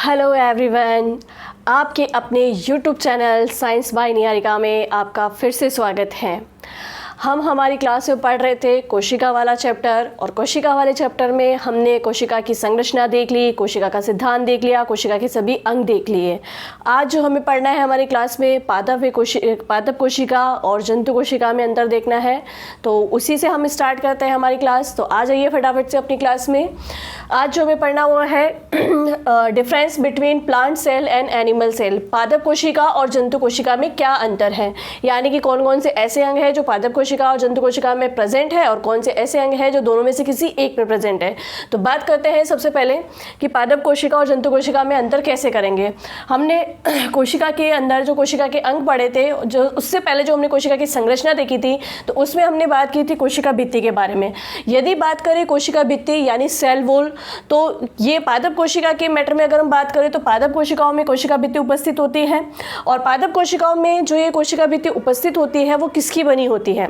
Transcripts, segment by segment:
Hello everyone, आपके अपने YouTube channel science by Niharika में आपका फिर से स्वागत है। हम हमारी क्लास में पढ़ रहे थे कोशिका वाला चैप्टर, और कोशिका वाले चैप्टर में हमने कोशिका की संरचना देख ली, कोशिका का सिद्धांत देख लिया, कोशिका के सभी अंग देख लिए। आज जो हमें पढ़ना है हमारी क्लास में पादप कोशिका और जंतु कोशिका में अंतर देखना है, तो उसी से हम स्टार्ट करते हैं हमारी क्लास। तो आ जाइए फटाफट से अपनी क्लास में। आज जो हमें पढ़ना हुआ है difference between plant cell and animal cell. पादप कोशिका और जंतु कोशिका में क्या अंतर है, यानी कि कौन कौन से ऐसे अंग हैं जो पादप कोशिका और जंतु कोशिका में प्रेजेंट है और कौन से ऐसे अंग हैं जो दोनों में से किसी एक में प्रेजेंट है। तो बात करते हैं सबसे पहले कि पादप कोशिका और जंतु कोशिका में अंतर कैसे करेंगे। हमने कोशिका के अंदर जो कोशिका के अंग पढ़े थे, जो उससे पहले जो हमने कोशिका की संरचना देखी थी, तो उसमें हमने बात की थी कोशिका भित्ति के बारे में। यदि बात करें कोशिका भित्ति यानी सेल वॉल, तो ये पादप कोशिका के मैटर में अगर हम बात करें तो पादप कोशिकाओं में कोशिका भित्ति उपस्थित होती है, और पादप कोशिकाओं में जो ये कोशिका भित्ति उपस्थित होती है वो किसकी बनी होती है,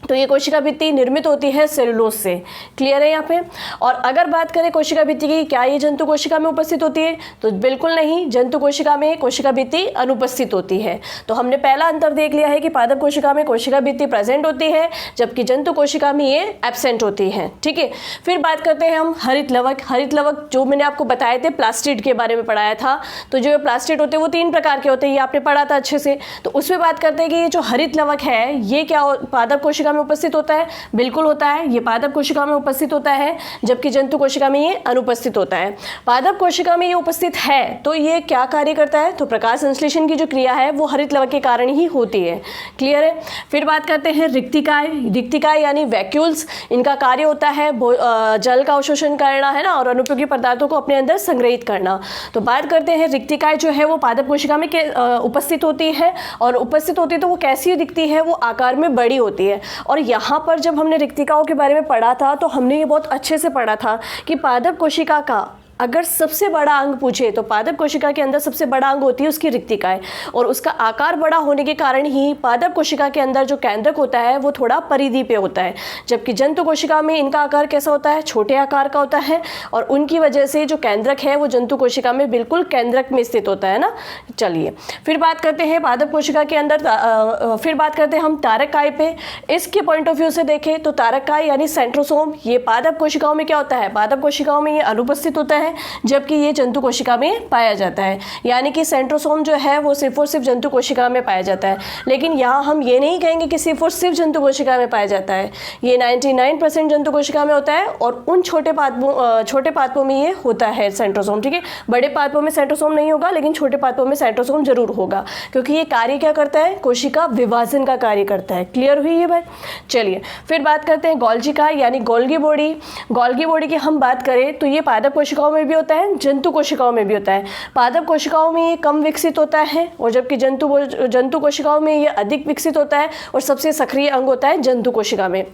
तो ये कोशिका भित्ति निर्मित होती है सेलुलोज से। क्लियर है यहाँ पे। और अगर बात करें कोशिका भित्ति की, क्या ये जंतु कोशिका में उपस्थित होती है, तो बिल्कुल नहीं, जंतु कोशिका में कोशिका भित्ति अनुपस्थित होती है। तो हमने पहला अंतर देख लिया है कि पादप कोशिका में कोशिका भित्ति प्रेजेंट होती है, जबकि जंतु कोशिका में ये एब्सेंट होती है। ठीक है। फिर बात करते हैं हम हरित लवक। हरित लवक जो मैंने आपको बताए थे, प्लास्टिड के बारे में पढ़ाया था। तो जो प्लास्टिड होते हैं वो 3 प्रकार के होते हैं, ये आपने पढ़ा था अच्छे से। तो उसमें बात करते हैं कि ये जो हरित लवक है ये क्या पादप कोशिका में उपस्थित होता है, बिल्कुल होता है, ये पादप कोशिका में उपस्थित होता है, जबकि जंतु कोशिका में ये अनुपस्थित होता है। पादप कोशिका में ये उपस्थित है तो ये क्या कार्य करता है, तो प्रकाश संश्लेषण की जो क्रिया है वो हरित लवक के कारण ही होती है। क्लियर है। फिर बात करते हैं रिक्तिकाय। रिक्तिकाय यानी वैक्यूल्स, इनका कार्य होता है जल का अवशोषण करना, है ना, और अनुपयोगी पदार्थों को अपने अंदर संग्रहित करना। तो बात करते हैं रिक्तिकाय जो है वो पादप कोशिका में उपस्थित होती है, और उपस्थित होती है तो वो कैसी दिखती है, वो आकार में बड़ी होती है। और यहाँ पर जब हमने रिक्तिकाओं के बारे में पढ़ा था तो हमने ये बहुत अच्छे से पढ़ा था कि पादप कोशिका का अगर सबसे बड़ा अंग पूछे तो पादप कोशिका के अंदर सबसे बड़ा अंग होती है उसकी रिक्तिकाएं, और उसका आकार बड़ा होने के कारण ही पादप कोशिका के अंदर जो केंद्रक होता है वो थोड़ा परिधि पे होता है, जबकि जंतु कोशिका में इनका आकार कैसा होता है, छोटे आकार का होता है, और उनकी वजह से जो केंद्रक है वो जंतु कोशिका में बिल्कुल केंद्रक में स्थित होता है ना। चलिए फिर बात करते हैं पादप कोशिका के अंदर फिर बात करते हैं हम तारककाय पे। इसके पॉइंट ऑफ व्यू से देखें तो तारककाय यानी सेंट्रोसोम, ये पादप कोशिकाओं में क्या होता है, पादप कोशिकाओं में ये अनुपस्थित होता है, जबकि ये जंतु कोशिका में पाया जाता है। यानी कि सेंट्रोसोम जो है वो सिर्फ और सिर्फ जंतु कोशिका में पाया जाता है। लेकिन यहाँ हम ये नहीं कहेंगे कि सिर्फ और सिर्फ जंतु कोशिका में पाया जाता है, ये 99% जंतु कोशिका में होता है, और उन छोटे पादपों में ये होता है सेंट्रोसोम। ठीक है। बड़े पादपों में सेंट्रोसोम नहीं होगा, लेकिन छोटे पादपों में सेंट्रोसोम जरूर होगा, क्योंकि ये कार्य क्या करता है, कोशिका विभाजन का कार्य करता है। क्लियर हुई ये बात। चलिए फिर बात करते हैं गोल्जिकाय यानी गोल्गी बॉडी। गोल्गी बॉडी की हम बात करें तो ये पादप कोशिकाओं में भी होता है, जंतु कोशिकाओं में भी होता है। पादप कोशिकाओं में ये कम विकसित होता है, और जबकि जंतु कोशिकाओं में ये अधिक विकसित होता है, और सबसे सक्रिय अंग होता है जंतु कोशिका में।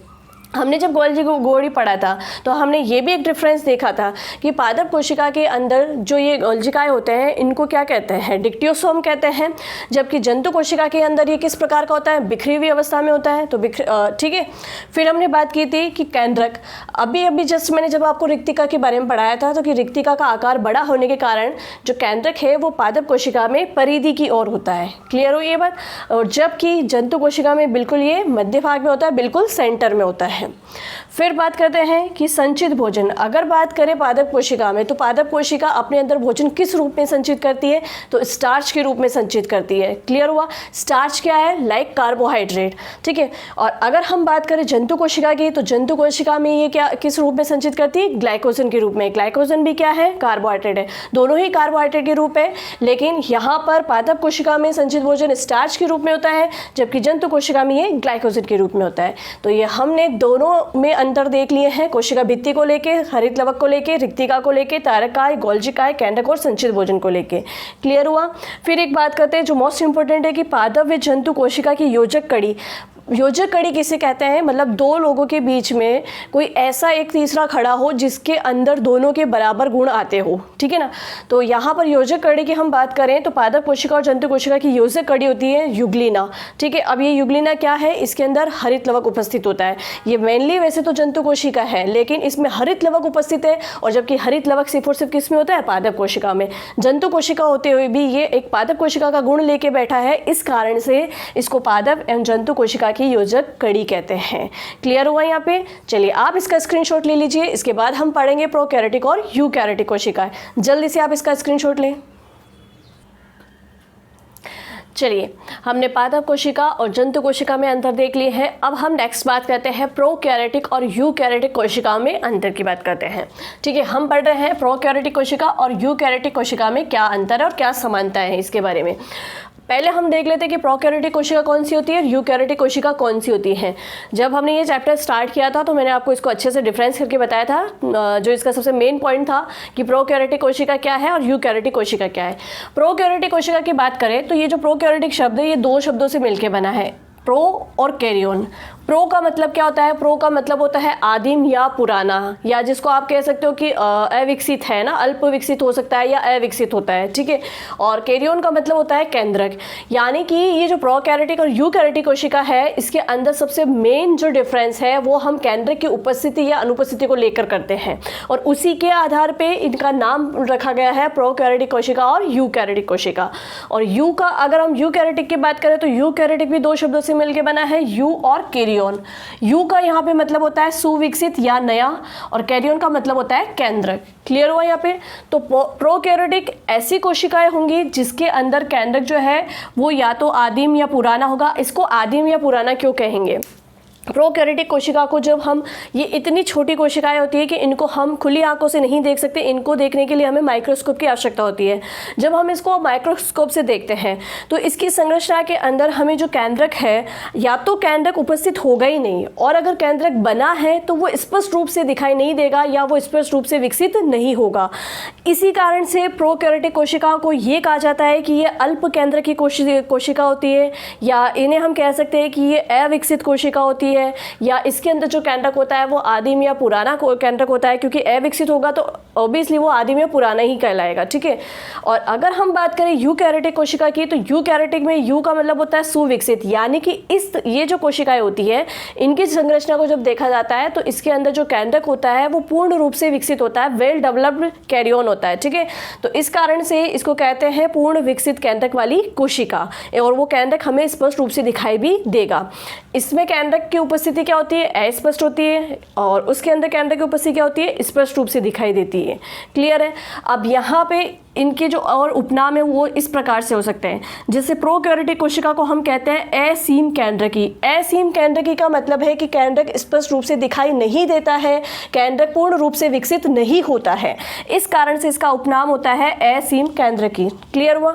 हमने जब गोल्गी बॉडी पढ़ा था तो हमने ये भी एक डिफरेंस देखा था कि पादप कोशिका के अंदर जो ये गोल्जिकाय होते हैं इनको क्या कहते हैं, डिक्टियोसोम कहते हैं, जबकि जंतु कोशिका के अंदर ये किस प्रकार का होता है, बिखरी हुई अवस्था में होता है। तो ठीक है। फिर हमने बात की थी कि केंद्रक, अभी जस्ट मैंने जब आपको रिक्तिका के बारे में पढ़ाया था तो कि रिक्तिका का आकार बड़ा होने के कारण जो केंद्रक है वो पादप कोशिका में परिधि की ओर होता है। क्लियर हो ये बात। और जबकि जंतु कोशिका में बिल्कुल ये मध्य भाग में होता है, बिल्कुल सेंटर में होता है। फिर बात करते हैं कि संचित भोजन। अगर बात करें पादप कोशिका में, तो पादप कोशिका अपने अंदर भोजन किस रूप में संचित करती है, तो स्टार्च के रूप में संचित करती है। क्लियर हुआ। स्टार्च क्या है, लाइक कार्बोहाइड्रेट। ठीक है। और अगर हम बात करें जंतु कोशिका की, तो जंतु कोशिका में ये क्या किस रूप में संचित करती है, ग्लाइकोजन के रूप में। ग्लाइकोजन भी क्या है, कार्बोहाइड्रेट है, दोनों ही कार्बोहाइड्रेट के रूप है, लेकिन यहाँ पर पादप कोशिका में संचित भोजन स्टार्च के रूप में होता है, जबकि जंतु कोशिका में ये ग्लाइकोजन के रूप में होता है। तो ये हमने दोनों में अंतर देख लिए हैं, कोशिका भित्ति को लेके, हरित लवक को लेके, रिक्तिका को लेके, तारककाय, गोल्जिकाय, केंद्रक और संचित भोजन को लेके। क्लियर हुआ। फिर एक बात करते हैं जो मोस्ट इंपॉर्टेंट है कि पादप व जंतु कोशिका की योजक कड़ी। योजक कड़ी किसे कहते हैं, मतलब दो लोगों के बीच में कोई ऐसा एक तीसरा खड़ा हो जिसके अंदर दोनों के बराबर गुण आते हो, ठीक है ना। तो यहाँ पर योजक कड़ी की हम बात करें तो पादप कोशिका और जंतु कोशिका की योजक कड़ी होती है युग्लिना, ठीक है। अब ये युग्लिना क्या है, इसके अंदर हरित लवक उपस्थित होता है। ये मेनली वैसे तो जंतु कोशिका है, लेकिन इसमें हरित लवक उपस्थित है, और जबकि हरित लवक सिर्फ और सिर्फ किस में होता है, पादप कोशिका में। जंतु कोशिका होते हुए भी ये एक पादप कोशिका का गुण लेके बैठा है, इस कारण से इसको पादप एवं जंतु कोशिका की योजक कड़ी कहते हैं। क्लियर हुआ यहाँ पे? चलिए आप इसका स्क्रीनशॉट ले लीजिए, इसके बाद हम पढ़ेंगे प्रोकैरियोटिक और यूकैरियोटिक कोशिकाएं। जल्दी से आप इसका स्क्रीनशॉट लें। चलिए हमने पादप कोशिका और जंतु कोशिका में अंतर देख लिए हैं। अब हम नेक्स्ट बात करते हैं प्रोकैरियोटिक और यूकैरियोटिक कोशिकाओं में अंतर की बात करते हैं, ठीक है। हम पढ़ रहे हैं प्रोकैरियोटिक कोशिका और यूकैरियोटिक कोशिका में क्या अंतर है और क्या समानताएं हैं इसके बारे में। पहले हम देख लेते हैं कि प्रोकैरियोटिक कोशिका कौन सी होती है और यूकैरियोटिक कोशिका कौन सी होती है। जब हमने ये चैप्टर स्टार्ट किया था तो मैंने आपको इसको अच्छे से डिफरेंस करके बताया था, जो इसका सबसे मेन पॉइंट था कि प्रोकैरियोटिक कोशिका क्या है और यूकैरियोटिक कोशिका क्या है। प्रोकैरियोटिक कोशिका की बात करें तो ये जो प्रोकैरियोटिक शब्द है ये दो शब्दों से मिलकर बना है, प्रो और कैरियन। प्रो का मतलब क्या होता है, प्रो का मतलब होता है आदिम या पुराना, या जिसको आप कह सकते हो कि अविकसित है ना, अल्प विकसित हो सकता है या अविकसित होता है, ठीक है। और कैरियन का मतलब होता है केंद्रक। यानी कि ये जो प्रोकैरियोटिक और यूकैरियोटिक कोशिका है इसके अंदर सबसे मेन जो डिफरेंस है वो हम केंद्रक की उपस्थिति या अनुपस्थिति को लेकर करते हैं, और उसी के आधार पर इनका नाम रखा गया है प्रोकैरियोटिक कोशिका और यूकैरियोटिक कोशिका। और यू का अगर हम यूकैरियोटिक की बात करें तो यूकैरियोटिक भी दो शब्दों से मिलकर बना है, यू और कैरियन। यू का यहाँ पे मतलब होता है सुविकसित या नया, और कैरियन का मतलब होता है केंद्रक। क्लियर हुआ यहाँ पे? तो प्रोकैरियोटिक ऐसी कोशिकाएं होंगी जिसके अंदर केंद्रक जो है वो या तो आदिम या पुराना होगा। इसको आदिम या पुराना क्यों कहेंगे? प्रोकैरियोटिक कोशिका को जब हम, ये इतनी छोटी कोशिकाएं होती है कि इनको हम खुली आंखों से नहीं देख सकते, इनको देखने के लिए हमें माइक्रोस्कोप की आवश्यकता होती है। जब हम इसको माइक्रोस्कोप से देखते हैं तो इसकी संरचना के अंदर हमें जो केंद्रक है या तो केंद्रक उपस्थित होगा ही नहीं, और अगर केंद्रक बना है तो वो स्पष्ट रूप से दिखाई नहीं देगा या वो स्पष्ट रूप से विकसित नहीं होगा। इसी कारण से प्रोकैरियोटिक कोशिकाओं को ये कहा जाता है कि ये अल्प केंद्र की कोशिका होती है, या इन्हें हम कह सकते हैं कि ये अविकसित कोशिका होती है, या इसके अंदर जो केंद्रक होता है वो आदिम या पुराना केंद्रक होता है, क्योंकि अविकसित होगा तो ऑब्वियसली वो आदिम या पुराना ही कहलाएगा, ठीक है। और अगर हम बात करें यूकैरियोटिक कोशिका की तो यूकैरियोटिक में यू का मतलब होता है सुविकसित, यानी कि ये जो कोशिकाएं होती है इनकी संरचना को जब देखा जाता है तो इसके अंदर जो केंद्रक होता है वो पूर्ण रूप से विकसित होता है, वेल डेवलप्ड कैरियन होता है, ठीक है। तो इस कारण से इसको कहते हैं पूर्ण विकसित केंद्रक वाली कोशिका, और वो केंद्रक हमें स्पष्ट रूप से दिखाई भी देगा। इसमें केंद्रक की उपस्थिति क्या होती है, अस्पष्ट होती है, और उसके अंदर केंद्रक की उपस्थिति क्या होती है, स्पष्ट रूप से दिखाई देती है। क्लियर है? अब यहाँ पे इनके जो और उपनाम है वो इस प्रकार से हो सकते हैं, जैसे प्रोकैरियोटिक कोशिका को हम कहते हैं असीम केंद्रकी। असीम केंद्रकी का मतलब है कि केंद्रक स्पष्ट रूप से दिखाई नहीं देता है, केंद्रक पूर्ण रूप से विकसित नहीं होता है, इस कारण से इसका उपनाम होता है असीम केंद्रकी। क्लियर हुआ?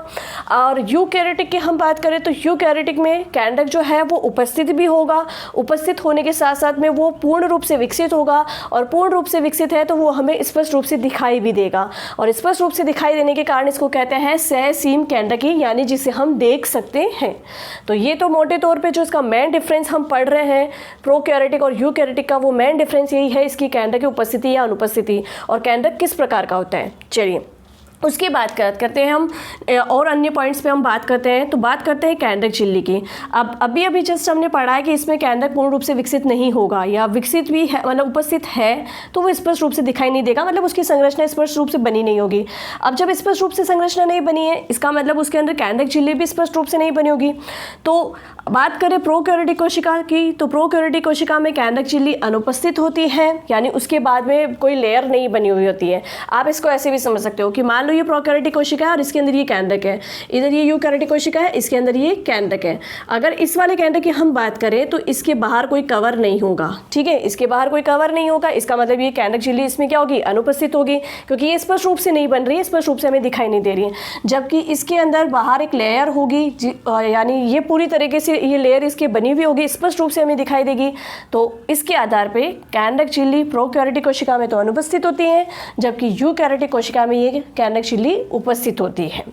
और यूकैरियोटिक की हम बात करें तो यूकैरियोटिक में केंद्रक जो है वो उपस्थित भी होगा, उपस्थित होने के साथ साथ में वो पूर्ण रूप से विकसित होगा, और पूर्ण रूप से विकसित है तो वो हमें स्पष्ट रूप से दिखाई भी देगा, और स्पष्ट रूप से दिखाई देने के कारण इसको कहते हैं सहसीम केंद्रकी, यानी जिसे हम देख सकते हैं। तो ये तो मोटे तौर पे जो इसका मेन डिफरेंस हम पढ़ रहे हैं प्रोकैरियोटिक और यूकैरियोटिक का, वो मेन डिफरेंस यही है, इसकी केंद्रक की उपस्थिति या अनुपस्थिति, और केंद्रक किस प्रकार का होता है। चलिए उसकी बात करते हैं हम, और अन्य पॉइंट्स पे हम बात करते हैं। तो बात करते हैं केंद्रक झिल्ली की। अब अभी जस्ट हमने पढ़ा है कि इसमें केंद्रक पूर्ण रूप से विकसित नहीं होगा, या विकसित भी है मतलब उपस्थित है तो वो स्पष्ट रूप से दिखाई नहीं देगा, मतलब उसकी संरचना स्पष्ट रूप से बनी नहीं होगी। अब जब स्पष्ट रूप से संरचना नहीं बनी है इसका मतलब उसके अंदर केंद्रक झिल्ली भी स्पष्ट रूप से नहीं बनी होगी। तो बात करें प्रोकैरियोटिक कोशिका की तो प्रोकैरियोटिक कोशिका में केंद्रक झिल्ली अनुपस्थित होती है, यानी उसके बाद में कोई लेयर नहीं बनी हुई होती है। आप इसको ऐसे भी समझ सकते हो कि मान लो ये प्रोकैरियोटिक कोशिका है और इसके अंदर ये केंद्रक है, इधर ये यूकैरियोटिक कोशिका है, इसके अंदर ये केंद्रक है। अगर इस वाले केंद्रक की हम बात करें तो इसके बाहर कोई कवर नहीं होगा, ठीक है, इसके बाहर कोई कवर नहीं होगा। इसका मतलब ये केंद्रक झिल्ली इसमें क्या होगी, अनुपस्थित होगी, क्योंकि ये स्पष्ट रूप से नहीं बन रही है, स्पष्ट रूप से हमें दिखाई नहीं दे रही है। जबकि इसके अंदर बाहर एक लेयर होगी, यानी ये पूरी तरीके से ये लेयर इसकी बनी हुई होगी, स्पष्ट रूप से हमें दिखाई देगी। तो इसके आधार पे केंद्रक झिल्ली प्रोकैरियोटिक कोशिका में तो अनुपस्थित होती है, जबकि यूकैरियोटिक कोशिका में ये केंद्रक कैंडक झिल्ली उपस्थित होती है।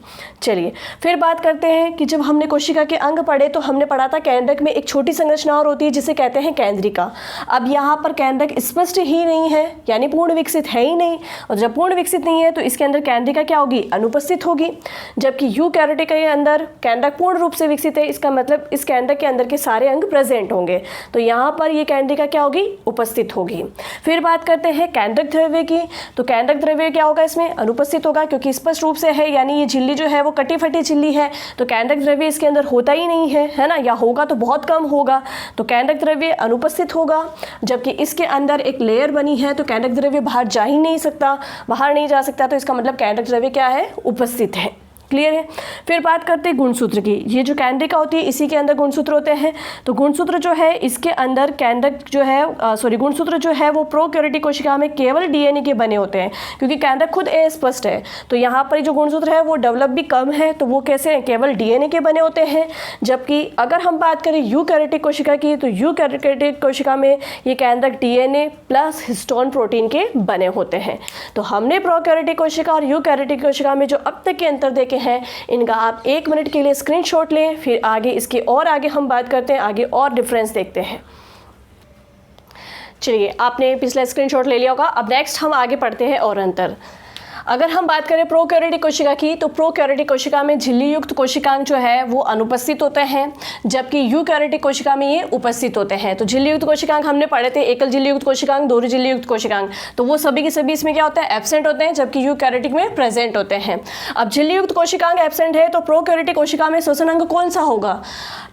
चलिए फिर बात करते हैं कि जब हमने कोशिका के अंग पढ़े तो हमने पढ़ा था कैंडक में एक छोटी संरचना और होती है जिसे कहते हैं केंद्रिका। अब यहाँ पर कैंडक स्पष्ट ही नहीं है, यानी पूर्ण विकसित है ही नहीं, और जब पूर्ण विकसित नहीं है तो इसके अंदर केंद्रिका क्या होगी, अनुपस्थित होगी। जबकि यूकैरियोटिक के अंदर कैंडक पूर्ण रूप से विकसित है, इसका मतलब इस कैंडक के अंदर के सारे अंग प्रेजेंट होंगे, तो यहाँ पर ये केंद्रिका क्या होगी, उपस्थित होगी। फिर बात करते हैं कैंडक द्रव्य की, तो कैंडक द्रव्य क्या होगा, इसमें अनुपस्थित होगा क्योंकि स्पष्ट रूप से है, यानी ये झिल्ली जो है वो कटी फटी झिल्ली है, तो कैंडक द्रव्य इसके अंदर होता ही नहीं है ना, या होगा तो बहुत कम होगा, तो कैंडक द्रव्य अनुपस्थित होगा। जबकि इसके अंदर एक लेयर बनी है तो कैंडक द्रव्य बाहर जा ही नहीं सकता, बाहर नहीं जा सकता, तो इसका मतलब कैंडक द्रव्य क्या है, उपस्थित है। क्लियर है। फिर बात करते हैं गुणसूत्र की। ये जो केंद्रिका होती है इसी के अंदर गुणसूत्र होते हैं, तो गुणसूत्र जो है इसके अंदर कैंडक जो है गुणसूत्र जो है वो प्रोकैरियोटिक कोशिका में केवल डीएनए के बने होते हैं, क्योंकि कैंडक खुद अस्पष्ट है, तो यहाँ पर जो गुणसूत्र है वो डेवलप भी कम है, तो वो कैसे हैं, केवल डीएनए के बने होते हैं। जबकि अगर हम बात करें यूकैरियोटिक कोशिका की, तो यूकैरियोटिक कोशिका में ये कैंडक डीएनए प्लस हिस्टोन प्रोटीन के बने होते हैं। तो हमने प्रोकैरियोटिक कोशिका और यूकैरियोटिक कोशिका में जो अब तक के अंतर देखे हैं, इनका आप 1 मिनट के लिए स्क्रीनशॉट लें, फिर आगे इसके और आगे हम बात करते हैं, आगे और डिफरेंस देखते हैं। चलिए, आपने पिछला स्क्रीनशॉट ले लिया होगा, अब नेक्स्ट हम आगे पढ़ते हैं और अंतर। अगर हम बात करें प्रोकैरियोटिक कोशिका की, तो प्रोकैरियोटिक कोशिका में झिल्ली युक्त कोशिकांग जो है वो अनुपस्थित होते हैं, जबकि यूकैरियोटिक कोशिका में ये उपस्थित होते हैं। तो झिल्ली युक्त कोशिकांग हमने पढ़े थे, एकल झिल्ली युक्त कोशिकांग, दोहरी झिल्ली युक्त कोशिकांग, तो वो सभी के सभी इसमें क्या होता है, एब्सेंट होते हैं, जबकि यूकैरियोटिक में प्रेजेंट होते हैं। अब झिल्ली युक्त कोशिकांग एब्सेंट है तो प्रोकैरियोटिक कोशिका में श्वसन अंग कौन सा होगा,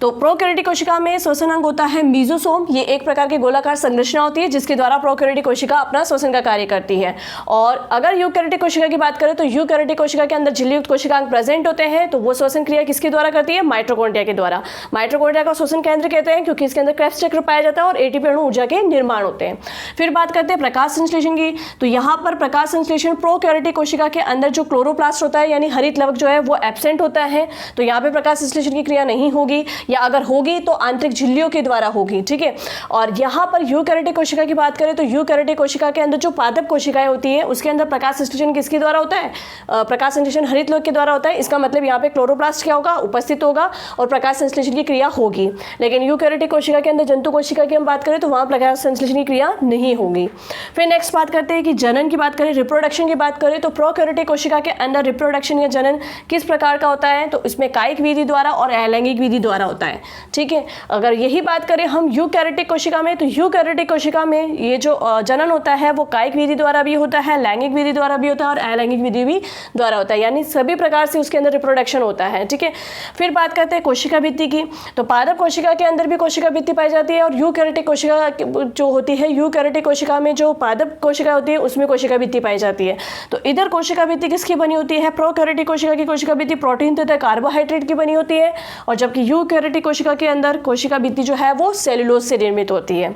तो प्रोकैरियोटिक कोशिका में श्वसन अंग होता है मीजोसोम। ये एक प्रकार की गोलाकार संरचना होती है जिसके द्वारा प्रोकैरियोटिक कोशिका अपना श्वसन का कार्य करती है। और अगर यूकैरियोटिक कोशिका की बात करें तो यूकैरियोटिक कोशिका के अंदर झिल्ली युक्त कोशिकांग प्रेजेंट होते हैं, तो वो श्वसन क्रिया किसके द्वारा करती है, माइटोकॉन्ड्रिया के द्वारा। माइटोकॉन्ड्रिया का श्वसन केंद्र कहते हैं क्योंकि इसके अंदर क्रेब्स चक्र पाया जाता है और एटीपी अणु ऊर्जा के निर्माण होते हैं। फिर बात करते हैं प्रकाश संश्लेषण की, तो यहाँ पर प्रकाश संश्लेषण प्रोकैरियोटिक कोशिका के अंदर जो क्लोरोप्लास्ट होता है यानी हरित लवक जो है वो एब्सेंट होता है, तो यहाँ पे प्रकाश संश्लेषण की क्रिया नहीं होगी, या अगर होगी तो आंतरिक झिल्लियों के द्वारा होगी। ठीक है। और यहाँ पर यूकैरियोटिक कोशिका की बात करें तो यूकैरियोटिक कोशिका के अंदर जो पादप कोशिकाएं होती है उसके अंदर प्रकाश संश्लेषण किसके द्वारा होता है, प्रकाश संश्लेषण हरित लवक के द्वारा होता है। इसका मतलब यहाँ पे क्लोरोप्लास्ट क्या होगा, उपस्थित होगा और प्रकाश संश्लेषण की क्रिया होगी। लेकिन यूकैरियोटिक कोशिका के अंदर जंतु कोशिका की हम बात करें तो वहाँ प्रकाश संश्लेषण की क्रिया नहीं होगी। फिर नेक्स्ट बात करते हैं कि जनन की बात करें, रिप्रोडक्शन की बात करें तो प्रोकैरियोटिक कोशिका के अंदर रिप्रोडक्शन या जनन किस प्रकार का होता है, तो इसमें कायिक विधि द्वारा और अलैंगिक विधि द्वारा होता है। ठीक है। अगर यही बात करें हम यूकैरियोटिक कोशिका में, तो यूकैरियोटिक कोशिका में ये जो जनन होता है वो कायिक विधि द्वारा भी होता है, लैंगिक विधि द्वारा भी होता है और अलैंगिक विधि भी द्वारा होता है, यानी सभी प्रकार से उसके अंदर रिप्रोडक्शन होता है। ठीक है। फिर बात करते हैं कोशिका भित्ति की, तो पादप कोशिका के अंदर भी कोशिका भित्ति पाई जाती है और यूकैरियोटिक कोशिका जो होती है, यूकैरियोटिक कोशिका में जो पादप कोशिका होती है उसमें कोशिका भित्ति पाई जाती है। तो इधर कोशिका भित्ति किसकी बनी होती है, प्रोकैरियोटिक कोशिका की कोशिका भित्ति प्रोटीन तथा कार्बोहाइड्रेट की बनी होती है, और जबकि यूकैरियोटिक कोशिका के अंदर कोशिका भित्ति जो है वो सेलुलोज से निर्मित होती है।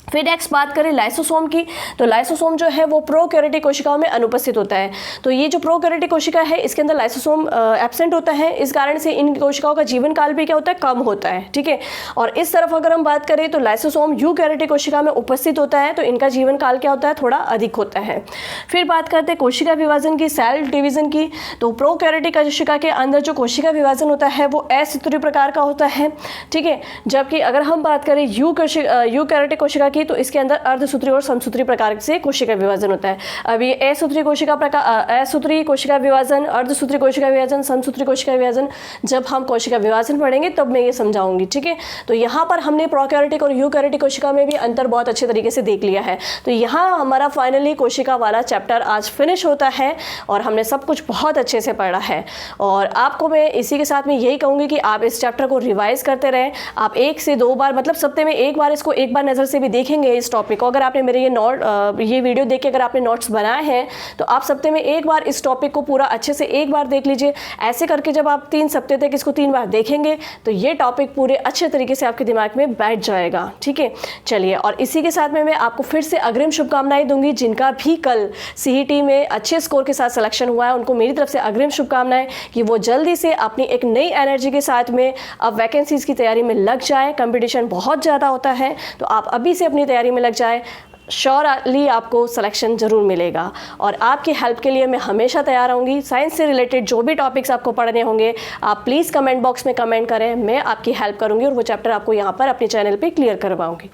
फिर नेक्स्ट बात करें लाइसोसोम की, तो लाइसोसोम जो है वो प्रोकैरियोटिक कोशिकाओं में अनुपस्थित होता है। तो ये जो प्रोकैरियोटिक कोशिका है इसके अंदर लाइसोसोम एब्सेंट होता है, इस कारण से इन कोशिकाओं का जीवन काल भी क्या होता है, कम होता है। ठीक है। और इस तरफ अगर हम बात करें तो लाइसोसोम यूकैरियोटिक कोशिका में उपस्थित होता है, तो इनका जीवन काल क्या होता है, थोड़ा अधिक होता है। फिर बात करते हैं कोशिका विभाजन की, सेल डिवीजन की, तो प्रोकैरियोटिक कोशिका के अंदर जो कोशिका विभाजन होता है वो असूत्रीय प्रकार का होता है। ठीक है। जबकि अगर हम बात करें यूकैरियोटिक कोशिका की, तो इसके अंदर अर्धसूत्रीय और समसूत्रीय प्रकार से कोशिका विभाजन होता है। अब ये असूत्रीय कोशिका विभाजन, अर्धसूत्रीय कोशिका विभाजन, समसूत्रीय कोशिका विभाजन जब हम कोशिका विभाजन पढ़ेंगे तब मैं ये समझाऊंगी। ठीक है। तो यहाँ पर हमने प्रोकैरियोटिक और यूकैरियोटिक कोशिका में भी अंतर बहुत अच्छे तरीके से देख लिया है। तो यहाँ हमारा फाइनली कोशिका वाला चैप्टर आज फिनिश होता है और हमने सब कुछ बहुत अच्छे से पढ़ा है। और आपको मैं इसी के साथ में यही कहूँगी कि आप इस चैप्टर को रिवाइज करते रहें। आप 1 से 2 बार, मतलब सप्ते में 1 बार इसको एक बार नज़र से भी देखेंगे इस टॉपिक को। अगर आपने मेरे ये वीडियो देख के अगर आपने नोट्स बनाए हैं तो आप सप्ते में 1 बार इस टॉपिक को पूरा अच्छे से 1 बार देख लीजिए। ऐसे करके जब आप 3 सप्ते तक इसको 3 बार देखेंगे तो ये टॉपिक पूरे अच्छे तरीके से आपके दिमाग में बैठ जाएगा। ठीक है। चलिए, और इसी के साथ में मैं आपको फिर से अग्रिम शुभकामनाएं दूंगी। जिनका भी कल CET में अच्छे स्कोर के साथ सिलेक्शन हुआ है उनको मेरी तरफ से अग्रिम शुभकामनाएं कि वो जल्दी से अपनी एक नई एनर्जी के साथ में अब वैकेंसीज की तैयारी में लग जाए। कंपटीशन बहुत ज़्यादा होता है, तो आप अभी से अपनी तैयारी में लग जाए। श्योरली आपको सिलेक्शन ज़रूर मिलेगा। और आपकी हेल्प के लिए मैं हमेशा तैयार रहूँगी। साइंस से रिलेटेड जो भी टॉपिक्स आपको पढ़ने होंगे आप प्लीज़ कमेंट बॉक्स में कमेंट करें, मैं आपकी हेल्प करूँगी और वो चैप्टर आपको यहाँ पर अपने चैनल पे क्लियर करवाऊँगी।